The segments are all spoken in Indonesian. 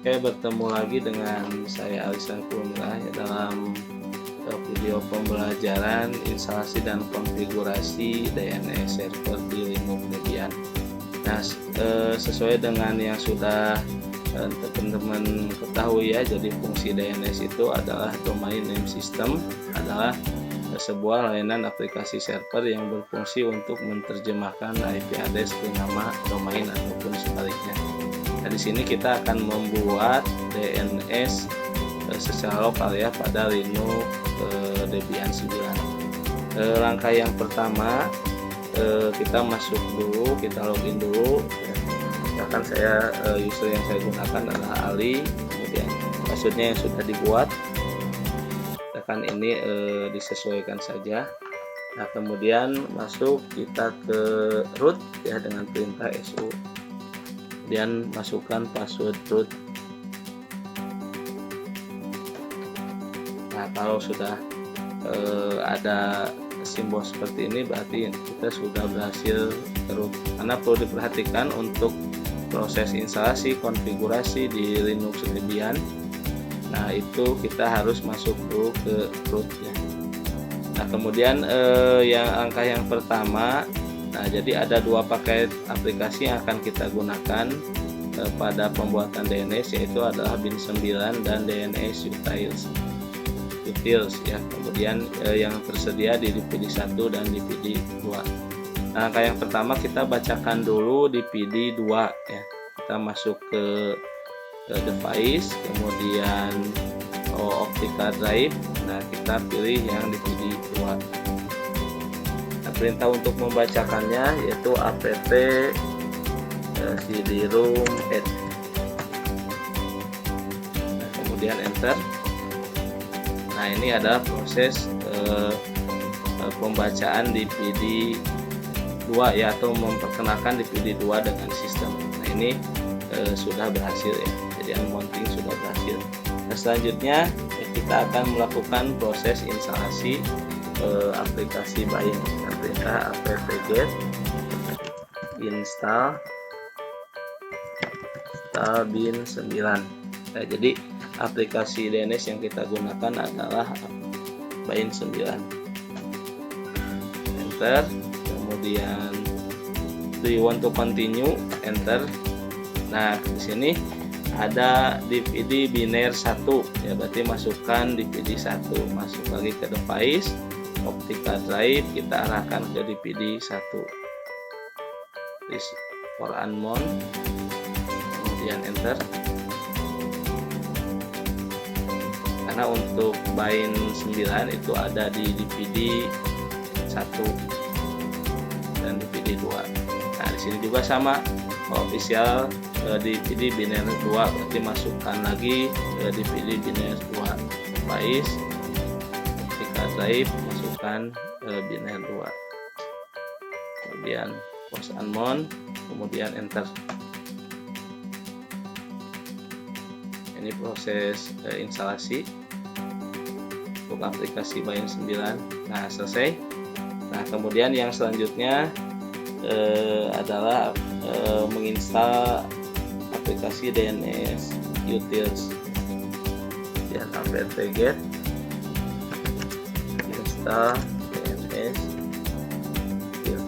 Oke, bertemu lagi dengan saya Alisan Purwamila ya, dalam video pembelajaran instalasi dan konfigurasi DNS server di Linux Debian. Nah, sesuai dengan yang sudah teman-teman ketahui ya, jadi fungsi DNS itu adalah domain name system, adalah sebuah layanan aplikasi server yang berfungsi untuk menerjemahkan IP address ke nama domain ataupun sebaliknya. Nah, di sini kita akan membuat DNS secara lokal ya pada Linux Debian 9. Langkah yang pertama, kita masuk dulu, kita login dulu. Misalkan saya user yang saya gunakan adalah Ali, kemudian passwordnya yang sudah dibuat. Tekan ini disesuaikan saja. Nah, kemudian masuk kita ke root ya dengan perintah su. Kemudian masukkan password root. Nah, kalau sudah ada simbol seperti ini berarti kita sudah berhasil root. Karena perlu diperhatikan untuk proses instalasi konfigurasi di Linux Debian, nah itu kita harus masuk dulu ke root ya. Nah, kemudian yang angka yang pertama, nah jadi ada dua paket aplikasi yang akan kita gunakan pada pembuatan DNS, yaitu adalah bin 9 dan DNS utils ya. Kemudian yang tersedia di DPD 1 dan DPD 2. Nah, angka yang pertama kita bacakan dulu DPD 2 ya. Kita masuk ke device, kemudian optical drive. Nah, kita pilih yang DPD 2. Nah, perintah untuk membacakannya yaitu apt cd-rom add. Nah, kemudian enter. Nah, ini adalah proses pembacaan DPD 2 ya, atau memperkenalkan DPD 2 dengan sistem. Nah, ini sudah berhasil ya, jadi unmounting sudah berhasil. Nah, selanjutnya kita akan melakukan proses instalasi aplikasi bind dengan perintah apt-get install bin 9. Nah, jadi aplikasi DNS yang kita gunakan adalah bin 9. Enter. Kemudian do you want to continue, enter. Nah, di sini ada DPD biner 1 ya, berarti masukkan DPD 1, masuk lagi ke device, optical drive, kita arahkan ke DPD 1. This for unmount, kemudian enter. Karena untuk bin 9 itu ada di DPD 1 dan DPD 2. Nah, di sini juga sama, official DPD biner 2, berarti masukkan lagi DPD biner 2, device, optical drive, masukkan biner 2. Kemudian post unmount, kemudian enter. Ini proses instalasi untuk aplikasi bin 9. Nah, selesai. Nah, kemudian yang selanjutnya adalah menginstal aplikasi DNS utils dan apt-get install DNS utils.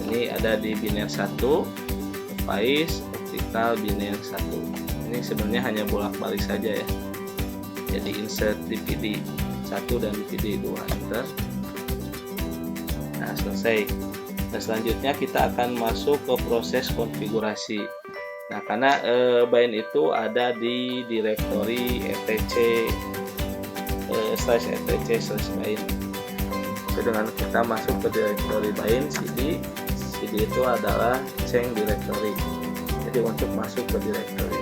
Ini ada di biner 1, device, optical biner 1. Ini sebenarnya hanya bolak-balik saja ya. Jadi insert DPD 1 dan DPD 2, enter. Nah, selesai. Nah, selanjutnya kita akan masuk ke proses konfigurasi. Nah, karena bin itu ada di direktori etc /etc/bin. Dengan kita masuk ke direktori bin cd itu adalah change directory. Jadi untuk masuk ke direktori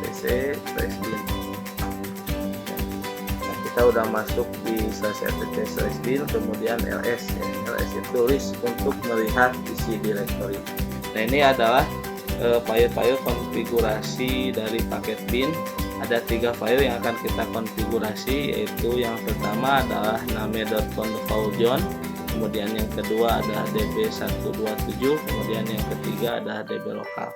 /etc/bin. Nah, kita udah masuk di /etc/bin, kemudian ls ya. ls itu list untuk melihat isi direktori. Nah, ini adalah file-file konfigurasi dari paket bin. Ada 3 file yang akan kita konfigurasi, yaitu yang pertama adalah name.conf.zone, kemudian yang kedua adalah db127, kemudian yang ketiga adalah db lokal.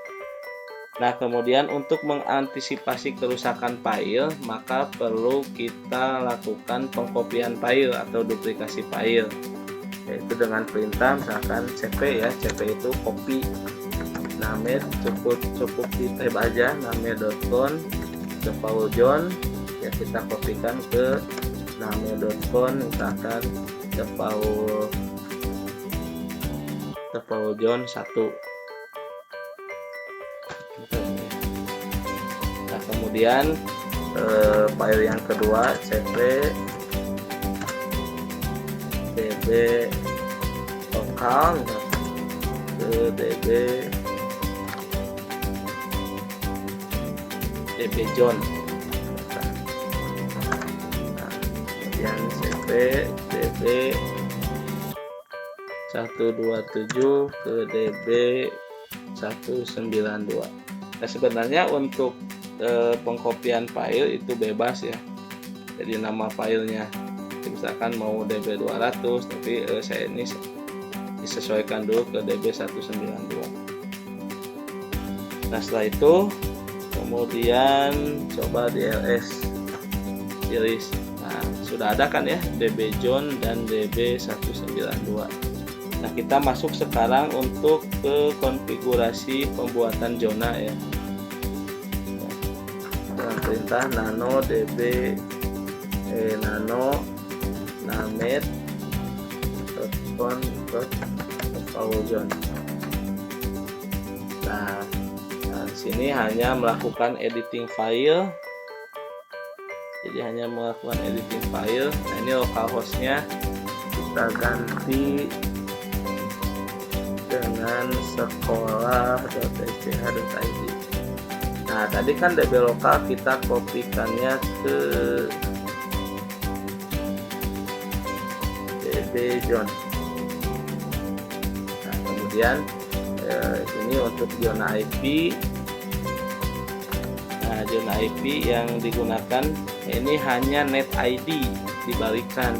Nah, kemudian untuk mengantisipasi kerusakan file, maka perlu kita lakukan pengkopian file atau duplikasi file, yaitu dengan perintah misalkan cp ya, cp itu copy. Name cukup di tab aja, name.con ke Pauljohn ya, kita kopikan ke name.con, misalkan ke Pauljohn 1. Nah, kemudian file yang kedua cp db lokal ke db John. Nah, kemudian cp db 127 ke db 192. Nah, sebenarnya untuk pengkopian file itu bebas ya, jadi nama filenya misalkan mau db 200, tapi saya ini disesuaikan dulu ke db 192. Nah, setelah itu kemudian coba di ls series. Nah, sudah ada kan ya db John dan db 192. Nah, kita masuk sekarang untuk ke konfigurasi pembuatan zona ya, dengan perintah nano db nano named.con.Pauljohn. Nah, di sini hanya melakukan editing file, jadi hanya melakukan editing file. Nah, ini localhostnya kita ganti dengan sekolah.sch.id. Nah, tadi kan db lokal kita kopikannya ke db John. Nah, kemudian ini untuk zona IP. Nah, zona IP yang digunakan ini hanya net ID dibalikan.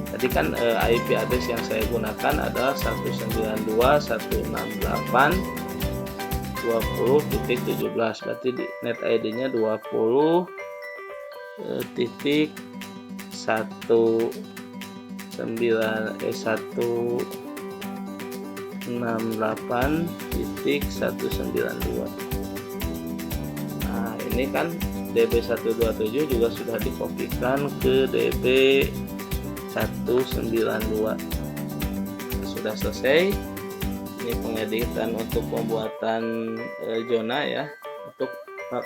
Tadi kan IP address yang saya gunakan adalah 192.168.20.17, berarti di net ID-nya 20.168.192. Nah, ini kan db127 juga sudah dikopikan ke db 192. Sudah selesai. Ini pengeditan untuk pembuatan zona ya, untuk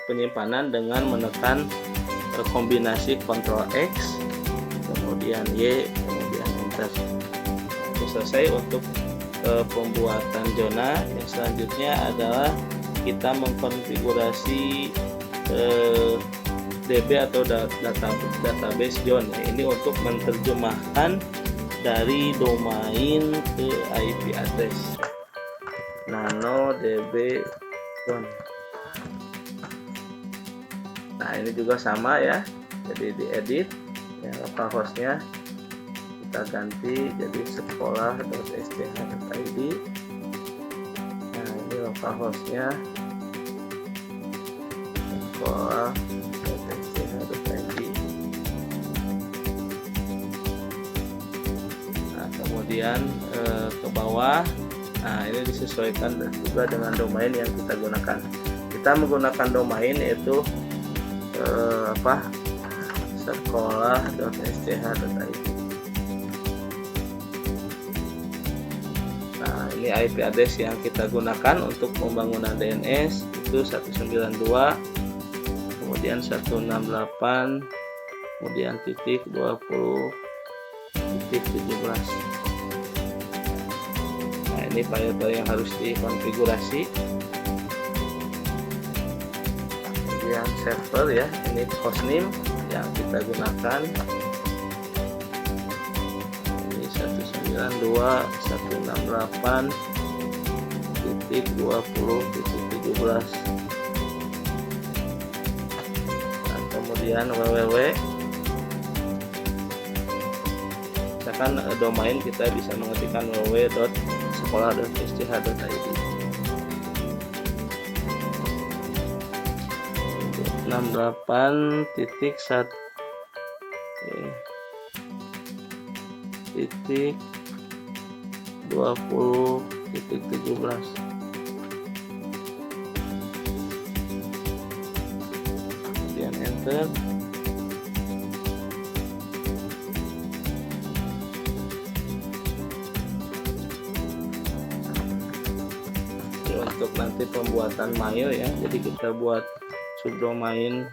penyimpanan dengan menekan kombinasi Ctrl X kemudian Y kemudian enter. Itu selesai untuk pembuatan zona. Yang selanjutnya adalah kita mengkonfigurasi DB atau database John ya. Ini untuk menerjemahkan dari domain ke IP address. Nano DB John. Nah, ini juga sama ya, jadi diedit ya, localhostnya kita ganti jadi sekolah.sch.id. Nah, ini localhostnya sekolah.sch.id. Nah, kemudian ke bawah, nah ini disesuaikan juga dengan domain yang kita gunakan. Kita menggunakan domain yaitu sekolah.sch.id. Nah, ini IP address yang kita gunakan untuk pembangunan DNS itu 192, kemudian 168, kemudian titik 20.17. Nah, ini file-file yang harus dikonfigurasi. Yang server ya, ini hostname yang kita gunakan ini 192.168.20.17. Nah, kemudian www, misalkan domain kita bisa mengetikkan www.sekolah.sch.id. 168.1.20.17. Kemudian enter. Untuk nanti pembuatan mail ya, jadi kita buat subdomain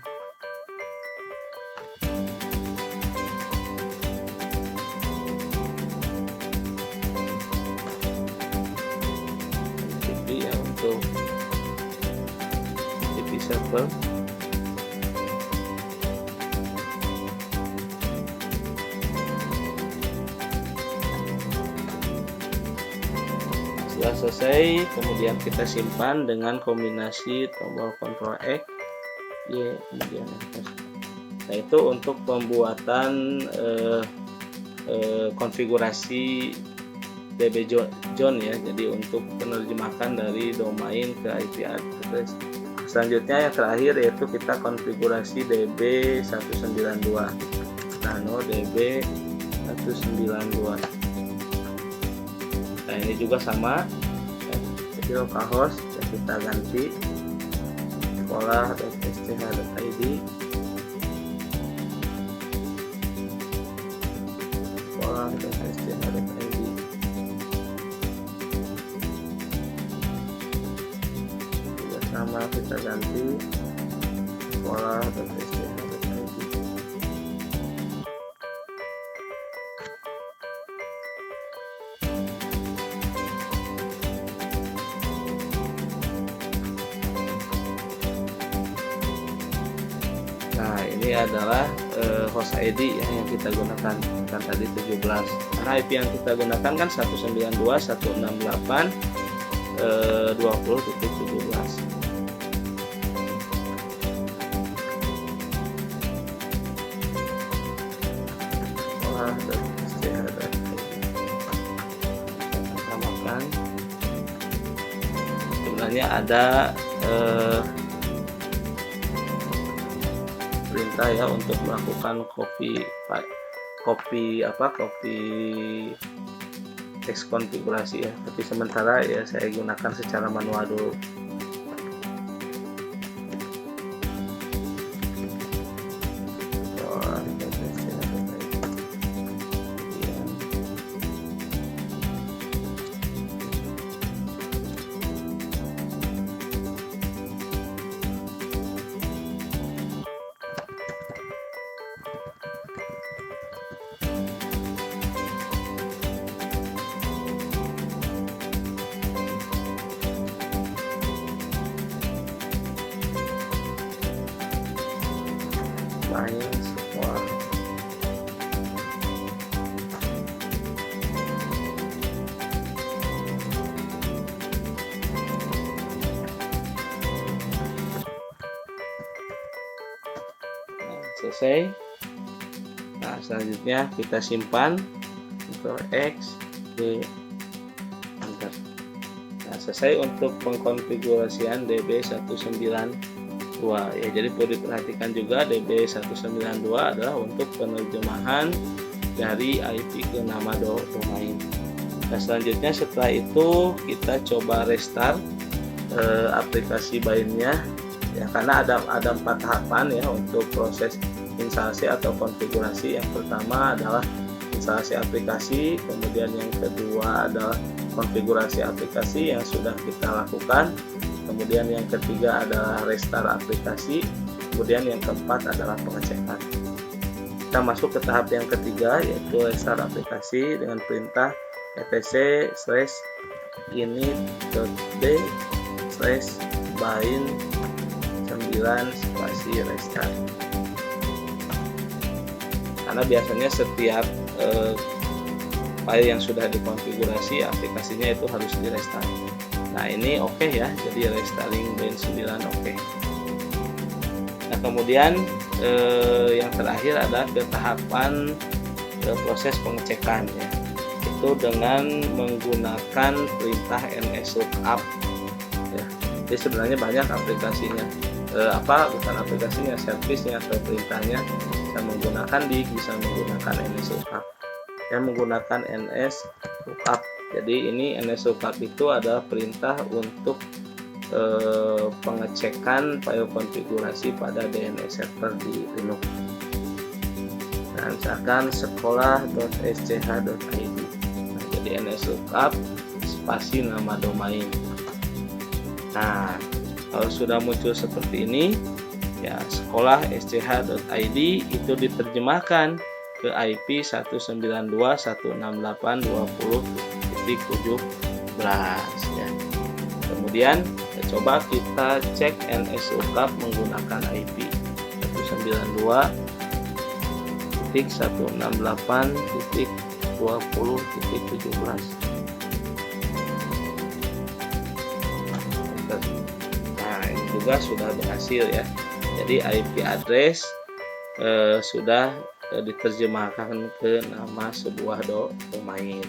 TP ya, untuk TP server. Setelah selesai, kemudian kita simpan dengan kombinasi tombol Ctrl X, Y, kemudian enter. Nah, itu untuk pembuatan konfigurasi DB John ya. Jadi untuk penerjemahan dari domain ke IP address. Selanjutnya yang terakhir yaitu kita konfigurasi DB192 nano DB192. Nah, ini juga sama, jadi localhost ya, kita ganti sekolah.sth.id, sekolah.sth.id. Juga sama, kita ganti sekolah.sth.id. Nah, ini adalah host ID ya, yang kita gunakan kan tadi 17. Karena IP yang kita gunakan kan 192.168.20.17. Samakan. Sebenarnya ada perintah ya untuk melakukan copy teks konfigurasi ya, tapi sementara ya saya gunakan secara manual dulu. Main semua. Nah, selesai. Nah, selanjutnya kita simpan, Ctrl X, Y, enter. Nah, selesai untuk pengkonfigurasian DB192 ya. Jadi perlu diperhatikan juga DB192 adalah untuk penerjemahan dari IP ke nama domain. Nah, selanjutnya setelah itu kita coba restart aplikasi Bind-nya ya, karena ada 4 tahapan ya untuk proses instalasi atau konfigurasi. Yang pertama adalah instalasi aplikasi, kemudian yang kedua adalah konfigurasi aplikasi yang sudah kita lakukan, kemudian yang ketiga adalah restart aplikasi, kemudian yang keempat adalah pengecekan. Kita masuk ke tahap yang ketiga yaitu restart aplikasi dengan perintah etc/init.d/bind9 /restart. Karena biasanya setiap file yang sudah dikonfigurasi aplikasinya itu harus di restart. Nah, ini oke ya, jadi restarting Bind9 oke. Nah, kemudian yang terakhir adalah ke tahapan proses pengecekan ya, itu dengan menggunakan perintah nslookup ya. Jadi sebenarnya banyak aplikasinya, bukan aplikasinya, servisnya atau perintahnya bisa menggunakan bisa menggunakan NS lookup. Saya menggunakan NS lookup. Jadi ini NS lookup itu adalah perintah untuk pengecekan file konfigurasi pada DNS server di Linux. Nah, misalkan sekolah.sch.id. Nah, jadi NS lookup spasi nama domain. Nah, kalau sudah muncul seperti ini, ya sekolah.sch.id itu diterjemahkan ke IP 192.168.20.17 ya. Kemudian coba kita cek NS lookup menggunakan IP 192.168.20.17. Nah, ini juga sudah berhasil ya. Jadi IP address sudah diterjemahkan ke nama sebuah domain.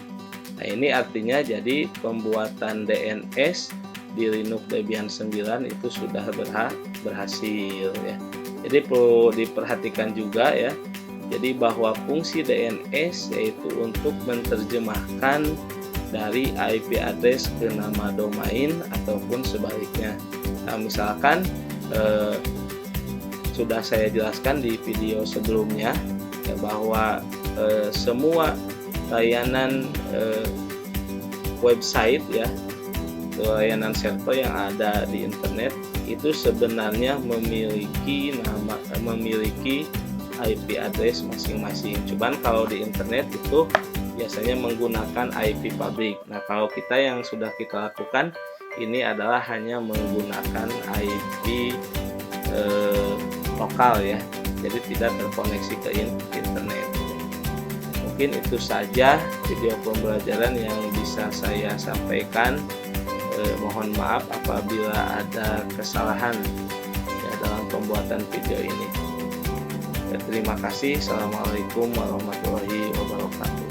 Nah, ini artinya jadi pembuatan DNS di Linux Debian 9 itu sudah berhasil ya. Jadi perlu diperhatikan juga ya. Jadi bahwa fungsi DNS yaitu untuk menerjemahkan dari IP address ke nama domain ataupun sebaliknya. Nah, misalkan sudah saya jelaskan di video sebelumnya ya, bahwa semua layanan website ya, layanan server yang ada di internet itu sebenarnya memiliki IP address masing-masing. Cuman kalau di internet itu biasanya menggunakan IP publik. Nah, kalau kita yang sudah kita lakukan ini adalah hanya menggunakan IP lokal ya. Jadi tidak terkoneksi ke internet. Mungkin itu saja video pembelajaran yang bisa saya sampaikan. Mohon maaf apabila ada kesalahan ya, dalam pembuatan video ini. Terima kasih. Assalamualaikum warahmatullahi wabarakatuh.